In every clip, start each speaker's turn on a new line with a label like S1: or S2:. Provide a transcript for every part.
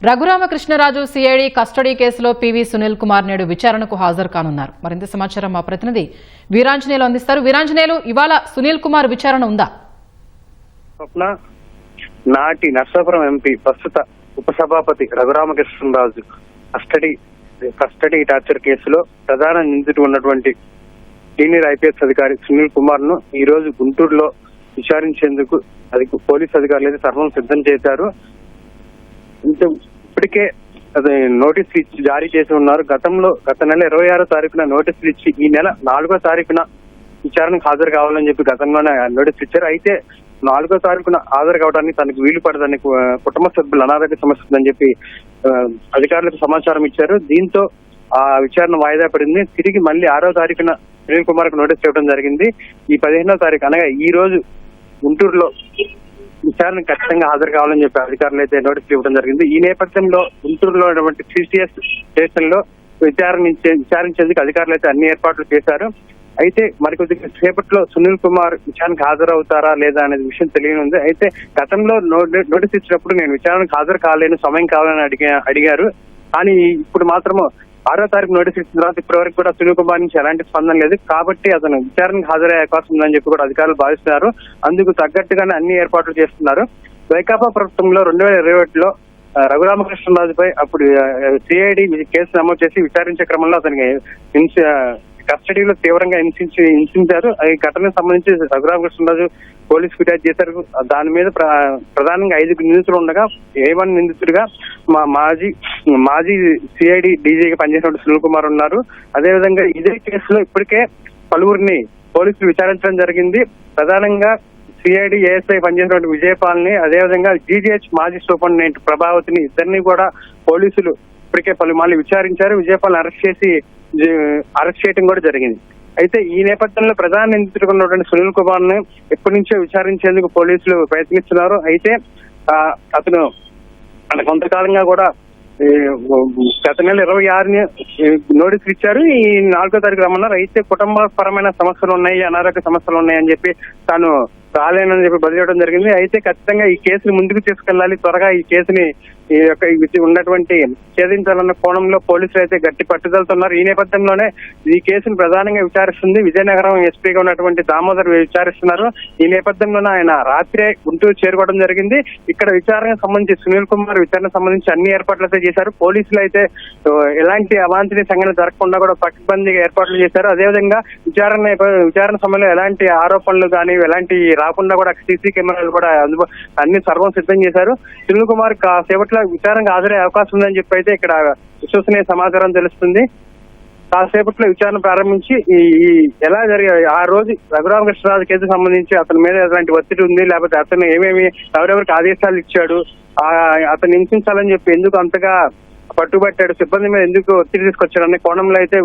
S1: Raghuramakrishnaraju CID custody కేసులో PV Sunil Kumar నేడు విచారణకు హాజరు కానున్నారు. మరింత సమాచారం మా ప్రతినిధి వీరాంజనేయులు అందిస్తారు. వీరాంజనేయులు, ఇవాళ సునీల్ కుమార్ విచారణ ఉందా?
S2: నాటి నర్సాపురం ఎంపీ ప్రస్తుత ఉపసభాపతి రఘురామకృష్ణరాజు కస్టడీ టార్చర్ కేసులో ప్రధాన నిందితుడు ఉన్నటువంటి సీనియర్ ఐపీఎస్ అధికారి సునీల్ కుమార్ ను ఈ రోజు గుంటూరులో విచారించేందుకు పోలీసు అధికారులు అయితే సర్వం సిద్ధం చేశారు. ఇప్పటికే నోటీస్ ఇచ్చి జారీ చేసి ఉన్నారు. గత నెల 26వ తారీఖున నోటీసులు ఇచ్చి ఈ నెల 4వ తారీఖున విచారణకు హాజరు కావాలని చెప్పి గతంలోనే నోటీస్ ఇచ్చారు. అయితే 4వ తారీఖున హాజరు కావడానికి తనకు వీలు పడదని కుటుంబ సభ్యులు అనారోగ్య సమస్య ఉందని చెప్పి అధికారులకు సమాచారం ఇచ్చారు. దీంతో ఆ విచారణ వాయిదా పడింది. తిరిగి మళ్ళీ 6వ తారీఖున సునీల్ కుమార్ కు నోటీస్ ఇవ్వడం జరిగింది. ఈ 15వ తారీఖు అనగా ఈ రోజు గుంటూరులో విచారణ ఖచ్చితంగా హాజరు కావాలని చెప్పి అధికారులు అయితే నోటీసులు ఇవ్వడం జరిగింది. ఈ నేపథ్యంలో గుంటూరులో ఉన్నటువంటి సిసిఎస్ స్టేషన్ లో విచారించేందుకు అధికారులు అయితే అన్ని ఏర్పాట్లు చేశారు. అయితే మరికొద్ది సేపట్లో సునీల్ కుమార్ విచారణకు హాజరవుతారా లేదా అనేది విషయం తెలియనుంది. అయితే గతంలో నోటీస్ ఇచ్చినప్పుడు నేను విచారణకు హాజరు కాలేను, సమయం కావాలని అడిగారు. కానీ ఇప్పుడు మాత్రము 6వ తారీఖు నోటీస్ ఇచ్చిన తర్వాత ఇప్పటి వరకు కూడా సునీల్ కుమార్ నుంచి ఎలాంటి స్పందన లేదు. కాబట్టి అతను విచారణకు హాజరయ్యే అవకాశం ఉందని చెప్పి కూడా అధికారులు భావిస్తున్నారు. అందుకు తగ్గట్టుగానే అన్ని ఏర్పాట్లు చేస్తున్నారు. వైకాపా ప్రభుత్వంలో 2021లో రఘురామకృష్ణరాజుపై అప్పుడు సిఐడి కేసు నమోదు చేసి విచారించే క్రమంలో అతనికి కస్టడీలో తీవ్రంగా హింసించారు. ఈ ఘటనకు సంబంధించి రఘురామకృష్ణరాజు పోలీసు ఫిర్యాదు చేశారు. దాని మీద ప్రధానంగా 5 నిందితులు ఉండగా A1 నిందితుడిగా మాజీ సిఐడి డీజీగా పనిచేసినటువంటి సునీల్ కుమార్ ఉన్నారు. అదేవిధంగా ఇదే కేసులో ఇప్పటికే పలువురిని పోలీసులు విచారించడం జరిగింది. ప్రధానంగా సిఐడి ఏఎస్ఐ పనిచేసినటువంటి విజయపాల్ని, అదేవిధంగా జీజీహెచ్ మాజీ సూపరింటెండెంట్ ప్రభావతిని, ఇద్దరిని కూడా పోలీసులు ఇప్పటికే పలుమార్లు విచారించారు. విజయపాల్ని అరెస్ట్ చేయడం కూడా జరిగింది. అయితే ఈ నేపథ్యంలో ప్రధాన నిందితుడిగా ఉన్నటువంటి సునీల్ కుమార్ ని ఎప్పటి నుంచో విచారించేందుకు పోలీసులు ప్రయత్నిస్తున్నారు. అయితే అతను కొంతకాలంగా కూడా గత నెల 26ని నోటీసులు ఇచ్చారు. ఈ 4వ తారీఖు రమ్మన్నారు. అయితే కుటుంబ పరమైన సమస్యలు ఉన్నాయి, అనారోగ్య సమస్యలు ఉన్నాయని చెప్పి తాను రాలేనని చెప్పి బదిలేయడం జరిగింది. అయితే ఖచ్చితంగా ఈ కేసుని ముందుకు తీసుకెళ్లాలి, త్వరగా ఈ కేసుని ఉన్నటువంటి ఛేదించాలన్న కోణంలో పోలీసులు అయితే గట్టి పట్టుదలుతున్నారు. ఈ నేపథ్యంలోనే ఈ కేసును ప్రధానంగా విచారిస్తుంది విజయనగరం ఎస్పీగా ఉన్నటువంటి దామోదర్ విచారిస్తున్నారు. ఈ నేపథ్యంలోనే ఆయన రాత్రే గుంటూరు చేరుకోవడం జరిగింది. ఇక్కడ విచారణకు సంబంధించి సునీల్ కుమార్ విచారణ సంబంధించి అన్ని ఏర్పాట్లు అయితే చేశారు. పోలీసులు అయితే ఎలాంటి అవాంఛనీయ సంఘటన జరగకుండా కూడా పకడ్బందీగా ఏర్పాట్లు చేశారు. అదేవిధంగా విచారణ సమయంలో ఎలాంటి ఆరోపణలు కానీ ఎలాంటి రాకుండా కూడా సీసీ కెమెరాలు కూడా అన్ని సర్వం సిద్ధం చేశారు. సునీల్ కుమార్ కాసేపట్లో విచారణకు హాజరయ్యే అవకాశం ఉందని చెప్పి అయితే ఇక్కడ విశ్వసనీయ సమాచారం తెలుస్తుంది. కాసేపట్లో విచారణ ప్రారంభించి ఎలా జరిగాయి ఆ రోజు రఘురామకృష్ణరాజు కేసుకు సంబంధించి అతని మీద ఎలాంటి ఒత్తిడి ఉంది, లేకపోతే అతను ఎవరెవరికి ఆదేశాలు ఇచ్చాడు, అతను హింసించాలని చెప్పి ఎందుకు అంతగా పట్టుబట్టాడు, సిబ్బంది మీద ఎందుకు ఒత్తిడి తీసుకొచ్చాడు అనే కోణంలో అయితే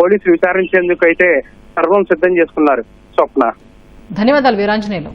S2: పోలీసులు విచారించేందుకు అయితే సర్వం సిద్ధం చేసుకున్నారు. స్వప్న,
S1: ధన్యవాదాలు వీరాంజనేయులు.